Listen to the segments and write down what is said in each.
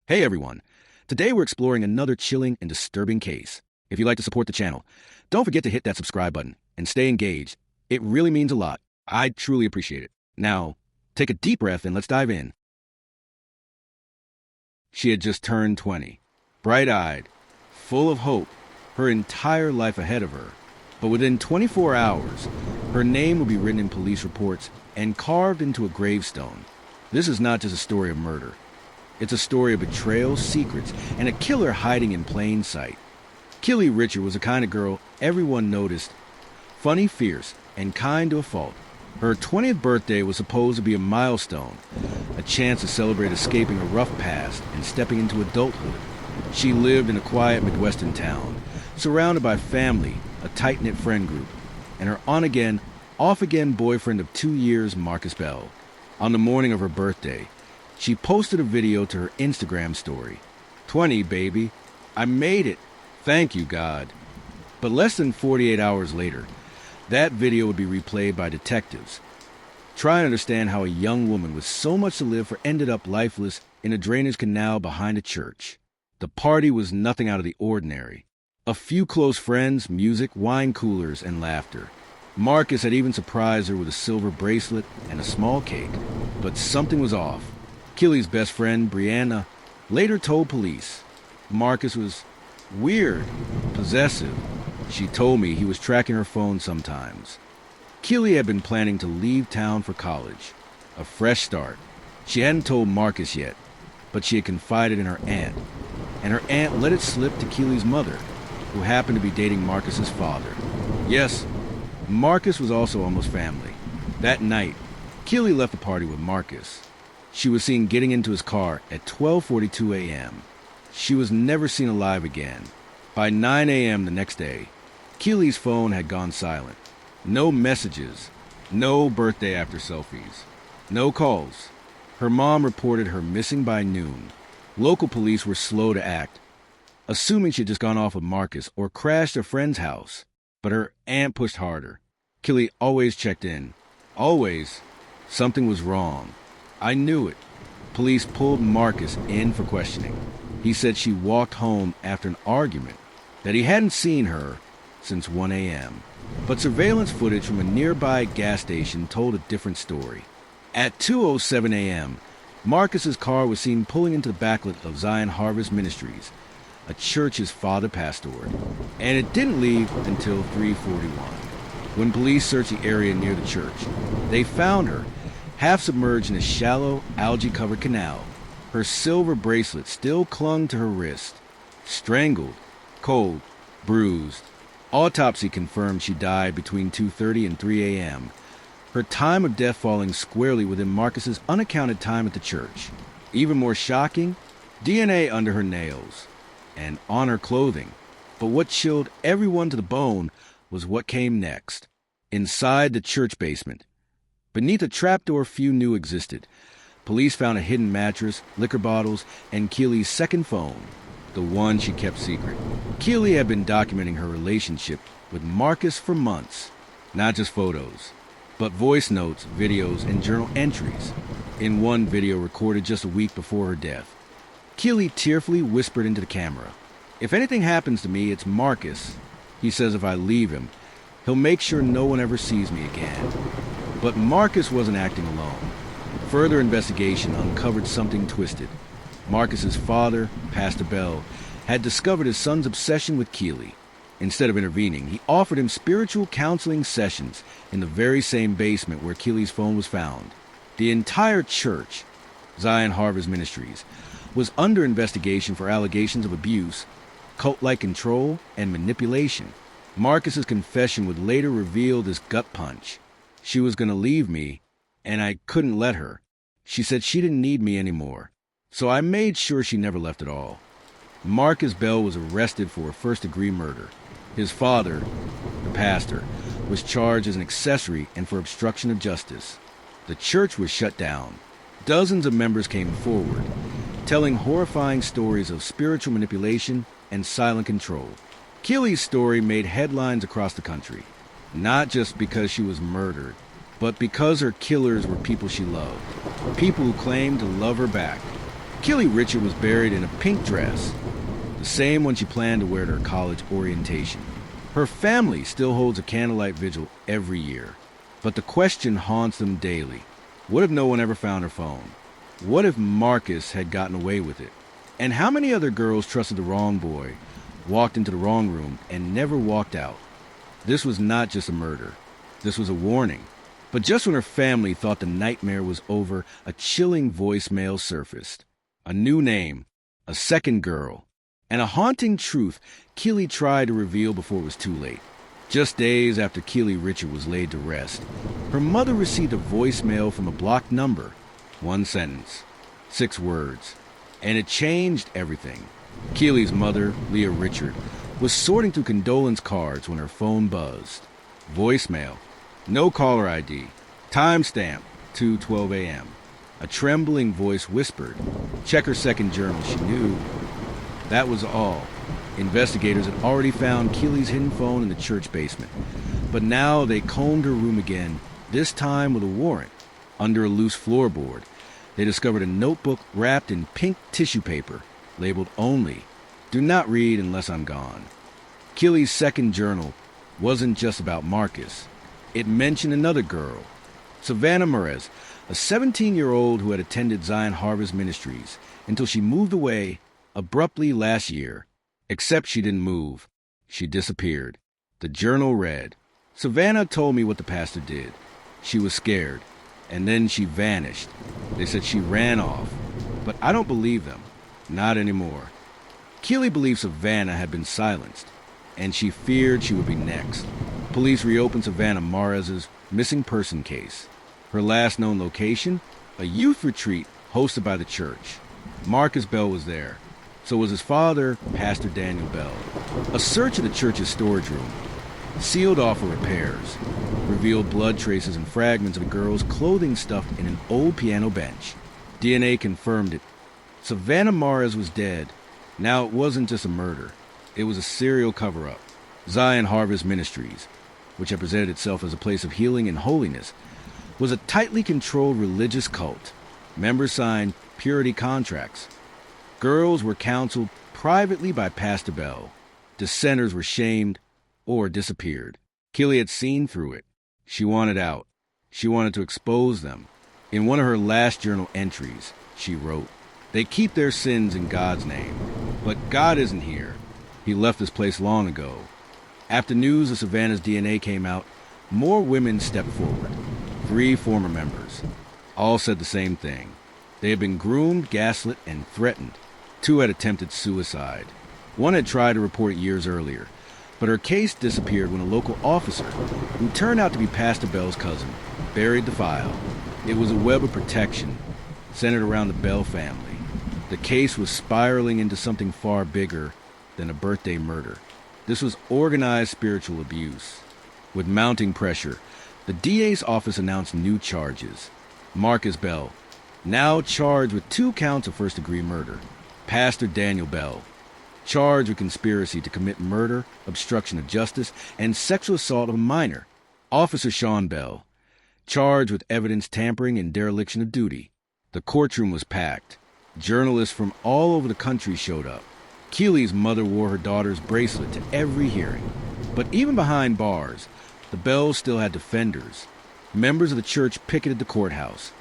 Hey everyone! Today we're exploring another chilling and disturbing case. If you'd like to support the channel, don't forget to hit that subscribe button and stay engaged. It really means a lot. I truly appreciate it. Now, take a deep breath and let's dive in. She had just turned 20, bright-eyed, full of hope, her entire life ahead of her. But within 24 hours, her name would be written in police reports and carved into a gravestone. This is not just a story of murder. It's a story of betrayal, secrets, and a killer hiding in plain sight. Keeley Richard was the kind of girl everyone noticed, funny, fierce, and kind to a fault. Her 20th birthday was supposed to be a milestone, a chance to celebrate escaping a rough past and stepping into adulthood. She lived in a quiet Midwestern town, surrounded by family, a tight-knit friend group, and her on-again, off-again boyfriend of 2 years, Marcus Bell. On the morning of her birthday, she posted a video to her Instagram story. 20, baby. I made it. Thank you, God. But less than 48 hours later, that video would be replayed by detectives, trying to understand how a young woman with so much to live for ended up lifeless in a drainage canal behind a church. The party was nothing out of the ordinary. A few close friends, music, wine coolers, and laughter. Marcus had even surprised her with a silver bracelet and a small cake. But something was off. Keeley's best friend, Brianna, later told police Marcus was weird, possessive. She told me he was tracking her phone sometimes. Keeley had been planning to leave town for college, a fresh start. She hadn't told Marcus yet, but she had confided in her aunt, and her aunt let it slip to Keeley's mother, who happened to be dating Marcus's father. Yes, Marcus was also almost family. That night, Keeley left the party with Marcus. She was seen getting into his car at 12:42 a.m. She was never seen alive again. By 9 a.m. the next day, Keeley's phone had gone silent. No messages, no birthday after selfies, no calls. Her mom reported her missing by noon. Local police were slow to act, assuming she'd just gone off with Marcus or crashed a friend's house. But her aunt pushed harder. Keeley always checked in. Always. Something was wrong. I knew it. Police pulled Marcus in for questioning. He said she walked home after an argument, that he hadn't seen her since 1 a.m. But surveillance footage from a nearby gas station told a different story. At 2:07 a.m., Marcus's car was seen pulling into the backlit of Zion Harvest Ministries, a church his father pastored, and it didn't leave until 3:41. When police searched the area near the church, they found her, half submerged in a shallow, algae-covered canal. Her silver bracelet still clung to her wrist. Strangled, cold, bruised. Autopsy confirmed she died between 2:30 and 3 a.m., her time of death falling squarely within Marcus's unaccounted time at the church. Even more shocking, DNA under her nails and on her clothing. But what chilled everyone to the bone was what came next. Inside the church basement, beneath a trapdoor few knew existed, police found a hidden mattress, liquor bottles, and Keeley's second phone, the one she kept secret. Keeley had been documenting her relationship with Marcus for months. Not just photos, but voice notes, videos, and journal entries. In one video recorded just a week before her death, Keeley tearfully whispered into the camera, "If anything happens to me, it's Marcus. He says if I leave him, he'll make sure no one ever sees me again." But Marcus wasn't acting alone. Further investigation uncovered something twisted. Marcus's father, Pastor Bell, had discovered his son's obsession with Keeley. Instead of intervening, he offered him spiritual counseling sessions in the very same basement where Keeley's phone was found. The entire church, Zion Harvest Ministries, was under investigation for allegations of abuse, cult-like control, and manipulation. Marcus's confession would later reveal this gut punch. She was going to leave me, and I couldn't let her. She said she didn't need me anymore, so I made sure she never left at all. Marcus Bell was arrested for a first-degree murder. His father, the pastor, was charged as an accessory and for obstruction of justice. The church was shut down. Dozens of members came forward, telling horrifying stories of spiritual manipulation and silent control. Keeley's story made headlines across the country, not just because she was murdered, but because her killers were people she loved, people who claimed to love her back. Keeley Richard was buried in a pink dress, the same one she planned to wear to her college orientation. Her family still holds a candlelight vigil every year, but the question haunts them daily. What if no one ever found her phone? What if Marcus had gotten away with it? And how many other girls trusted the wrong boy, walked into the wrong room, and never walked out? This was not just a murder. This was a warning. But just when her family thought the nightmare was over, a chilling voicemail surfaced. A new name, a second girl, and a haunting truth Keeley tried to reveal before it was too late. Just days after Keeley Richard was laid to rest, her mother received a voicemail from a blocked number. One sentence, 6 words, and it changed everything. Keeley's mother, Leah Richard, was sorting through condolence cards when her phone buzzed. Voicemail, no caller ID, timestamp, 2:12 a.m. A trembling voice whispered, check her second journal. She knew. That was all. Investigators had already found Keeley's hidden phone in the church basement, but now they combed her room again, this time with a warrant. Under a loose floorboard, they discovered a notebook wrapped in pink tissue paper, labeled only, do not read unless I'm gone. Keeley's second journal wasn't just about Marcus. It mentioned another girl, Savannah Merez, a 17-year-old who had attended Zion Harvest Ministries until she moved away abruptly last year. Except she didn't move. She disappeared. The journal read, Savannah told me what the pastor did. She was scared, and then she vanished. They said she ran off, but I don't believe them. Not anymore. Keeley believed Savannah had been silenced, and she feared she would be next. Police reopened Savannah Marez's missing person case. Her last known location, a youth retreat hosted by the church. Marcus Bell was there. So was his father, Pastor Daniel Bell. A search of the church's storage room, sealed off for repairs, revealed blood traces and fragments of a girl's clothing stuffed in an old piano bench. DNA confirmed it. Savannah Marez was dead. Now, it wasn't just a murder. It was a serial cover-up. Zion Harvest Ministries, which had presented itself as a place of healing and holiness, was a tightly controlled religious cult. Members signed purity contracts. Girls were counseled privately by Pastor Bell. Dissenters were shamed or disappeared. Keeley had seen through it. She wanted out. She wanted to expose them. In one of her last journal entries, she wrote, they keep their sins in God's name, but God isn't here. He left this place long ago. After news of Savannah's DNA came out, more women stepped forward. 3 former members. All said the same thing. They had been groomed, gaslit, and threatened. 2 had attempted suicide. 1 had tried to report years earlier, but her case disappeared when a local officer, who turned out to be Pastor Bell's cousin, buried the file. It was a web of protection centered around the Bell family. The case was spiraling into something far bigger than a birthday murder. This was organized spiritual abuse. With mounting pressure, the DA's office announced new charges. Marcus Bell, now charged with 2 counts of first-degree murder. Pastor Daniel Bell, charged with conspiracy to commit murder, obstruction of justice, and sexual assault of a minor. Officer Sean Bell, charged with evidence tampering and dereliction of duty. The courtroom was packed. Journalists from all over the country showed up. Keeley's mother wore her daughter's bracelet to every hearing. But even behind bars, the Bells still had defenders. Members of the church picketed the courthouse,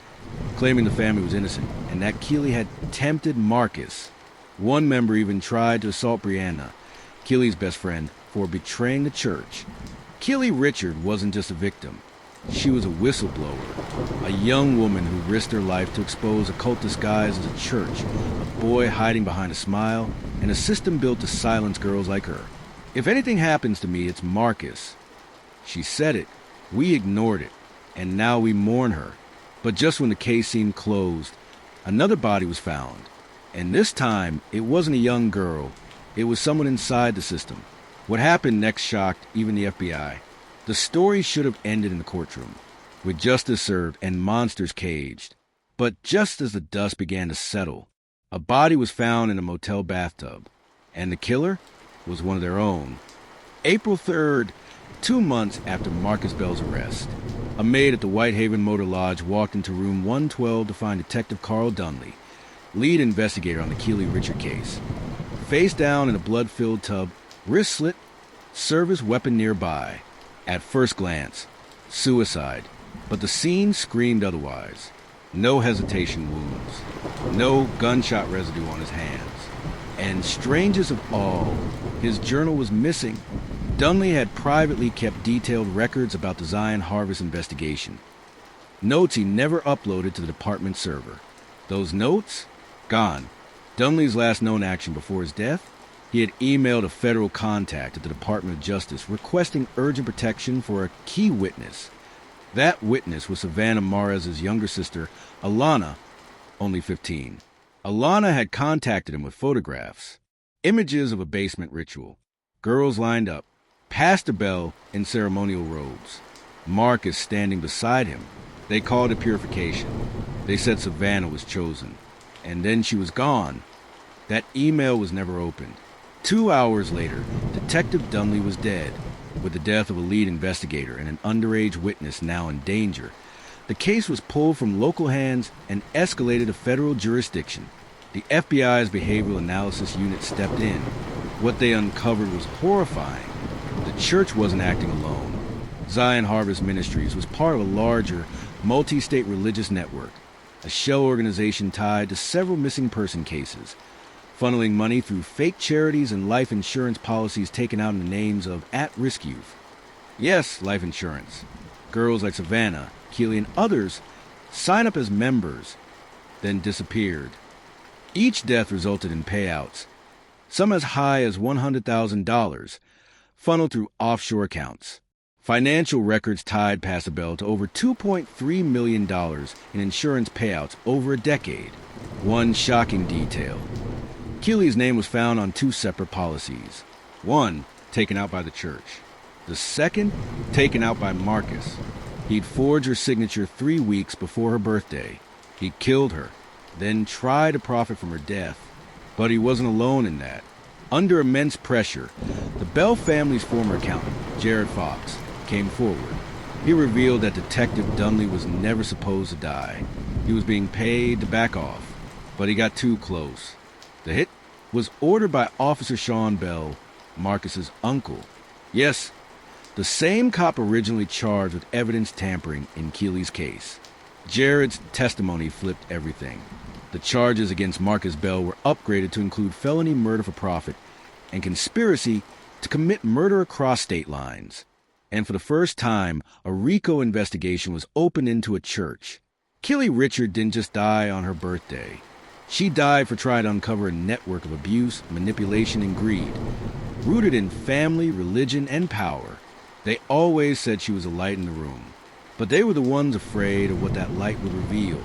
claiming the family was innocent and that Keeley had tempted Marcus. One member even tried to assault Brianna, Keeley's best friend, for betraying the church. Keeley Richard wasn't just a victim. She was a whistleblower, a young woman who risked her life to expose a cult disguised as a church, a boy hiding behind a smile, and a system built to silence girls like her. If anything happens to me, it's Marcus. She said it. We ignored it. And now we mourn her. But just when the case seemed closed, another body was found. And this time, it wasn't a young girl. It was someone inside the system. What happened next shocked even the FBI. The story should have ended in the courtroom, with justice served and monsters caged. But just as the dust began to settle, a body was found in a motel bathtub, and the killer was one of their own. April 3rd, 2 months after Marcus Bell's arrest, a maid at the Whitehaven Motor Lodge walked into room 112 to find Detective Carl Dunley. lead investigator on the Keeley Richard case. Face down in a blood-filled tub, wrist slit, service weapon nearby. At first glance, suicide, but the scene screamed otherwise. No hesitation wounds, no gunshot residue on his hands. And strangest of all, his journal was missing. Dunley had privately kept detailed records about the Zion Harvest investigation. Notes he never uploaded to the department server. Those notes? Gone. Dunley's last known action before his death? He had emailed a federal contact at the Department of Justice requesting urgent protection for a key witness. That witness was Savannah Mahrez's younger sister, Alana, only 15. Alana had contacted him with photographs, images of a basement ritual, girls lined up, pastor bell in ceremonial robes, Marcus standing beside him. They called it purification. They said Savannah was chosen. And then she was gone. That email was never opened. 2 hours later, Detective Dunley was dead, with the death of a lead investigator and an underage witness now in danger. The case was pulled from local hands and escalated to federal jurisdiction. The FBI's Behavioral Analysis Unit stepped in. What they uncovered was horrifying. The church wasn't acting alone. Zion Harvest Ministries was part of a larger, multi-state religious network, a shell organization tied to several missing person cases, funneling money through fake charities and life insurance policies taken out in the names of at-risk youth. Yes, life insurance. Girls like Savannah, Keeley, and others sign up as members, then disappeared. Each death resulted in payouts, some as high as $100,000, funneled through offshore accounts. Financial records tied Pasabel to over $2.3 million in insurance payouts over a decade. One shocking detail. Keeley's name was found on 2 separate policies. One, taken out by the church. The second, taken out by Marcus. He'd forged her signature 3 weeks before her birthday. He killed her, then tried to profit from her death. But he wasn't alone in that. Under immense pressure, the Bell family's former accountant, Jared Fox, came forward. He revealed that Detective Dunley was never supposed to die. He was being paid to back off, but he got too close. The hit was ordered by Officer Sean Bell, Marcus's uncle. Yes, the same cop originally charged with evidence tampering in Keeley's case. Jared's testimony flipped everything. The charges against Marcus Bell were upgraded to include felony murder for profit and conspiracy to commit murder across state lines. And for the first time, a RICO investigation was opened into a church. Keeley Richard didn't just die on her birthday. She died for trying to uncover a network of abuse, manipulation, and greed, rooted in family, religion, and power. They always said she was a light in the room, but they were the ones afraid of what that light would reveal.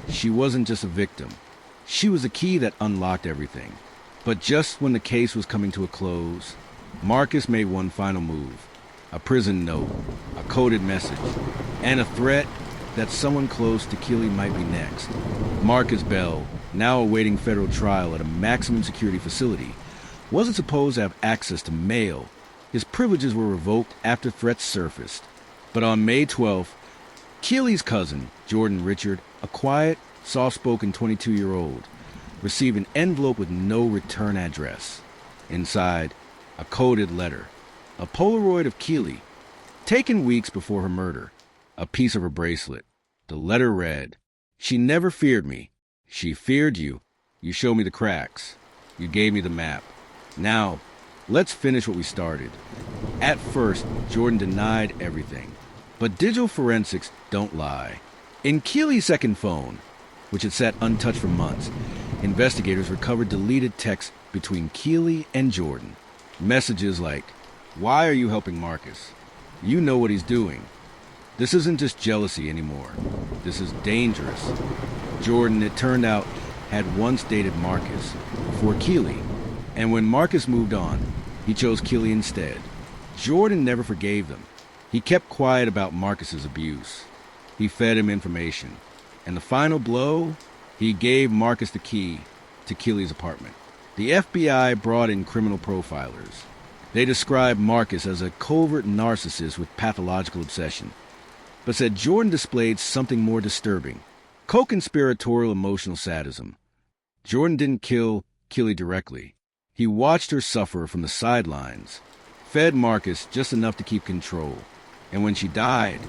She wasn't just a victim. She was the key that unlocked everything. But just when the case was coming to a close, Marcus made one final move. A prison note, a coded message, and a threat that someone close to Keeley might be next. Marcus Bell, now awaiting federal trial at a maximum security facility, wasn't supposed to have access to mail. His privileges were revoked after threats surfaced. But on May 12th, Keeley's cousin, Jordan Richard, a quiet, soft-spoken 22-year-old, received an envelope with no return address. Inside, a coded letter, a Polaroid of Keeley, taken weeks before her murder, a piece of her bracelet. The letter read, "She never feared me. She feared you. You showed me the cracks. You gave me the map. Now, let's finish what we started." At first, Jordan denied everything. But digital forensics don't lie. In Keeley's second phone, which had sat untouched for months, investigators recovered deleted texts between Keeley and Jordan. Messages like, "Why are you helping Marcus? You know what he's doing. This isn't just jealousy anymore. This is dangerous." Jordan, it turned out, had once dated Marcus before Keeley, and when Marcus moved on, he chose Keeley instead. Jordan never forgave them. He kept quiet about Marcus's abuse. He fed him information. And the final blow, he gave Marcus the key to Keeley's apartment. The FBI brought in criminal profilers. They described Marcus as a covert narcissist with pathological obsession, but said Jordan displayed something more disturbing: co-conspiratorial emotional sadism. Jordan didn't kill Keeley directly. He watched her suffer from the sidelines, fed Marcus just enough to keep control. And when she died,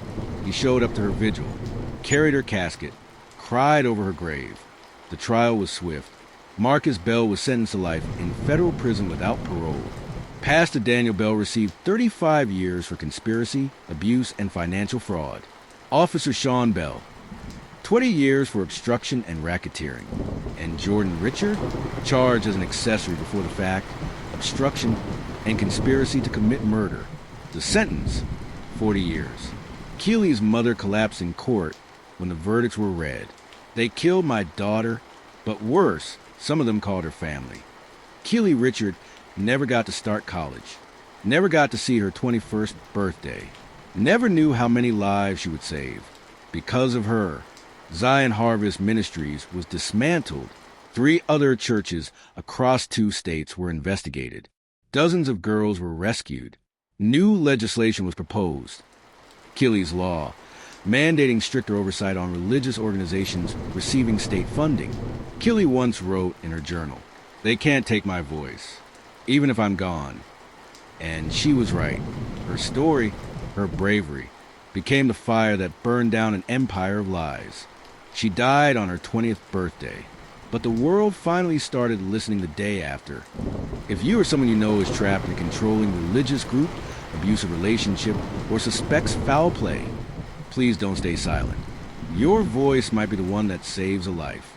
he showed up to her vigil, carried her casket, cried over her grave. The trial was swift. Marcus Bell was sentenced to life in federal prison without parole. Pastor Daniel Bell received 35 years for conspiracy, abuse, and financial fraud. Officer Sean Bell, 20 years for obstruction and racketeering. And Jordan Richard, charged as an accessory before the fact, obstruction, and conspiracy to commit murder. The sentence, 40 years. Keeley's mother collapsed in court when the verdicts were read. They killed my daughter, but worse, some of them called her family. Keeley Richard never got to start college, never got to see her 21st birthday, never knew how many lives she would save. Because of her, Zion Harvest Ministries was dismantled. 3 other churches across 2 states were investigated. Dozens of girls were rescued. New legislation was proposed. Keeley's Law, mandating stricter oversight on religious organizations receiving state funding. Keeley once wrote in her journal, "They can't take my voice, even if I'm gone." And she was right. Her story, her bravery, became the fire that burned down an empire of lies. She died on her 20th birthday, but the world finally started listening the day after. If you or someone you know is trapped in a controlling religious group, abusive relationship, or suspects foul play, please don't stay silent. Your voice might be the one that saves a life.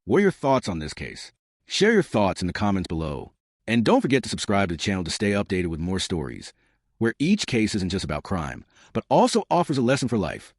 What are your thoughts on this case? Share your thoughts in the comments below. And don't forget to subscribe to the channel to stay updated with more stories, where each case isn't just about crime, but also offers a lesson for life.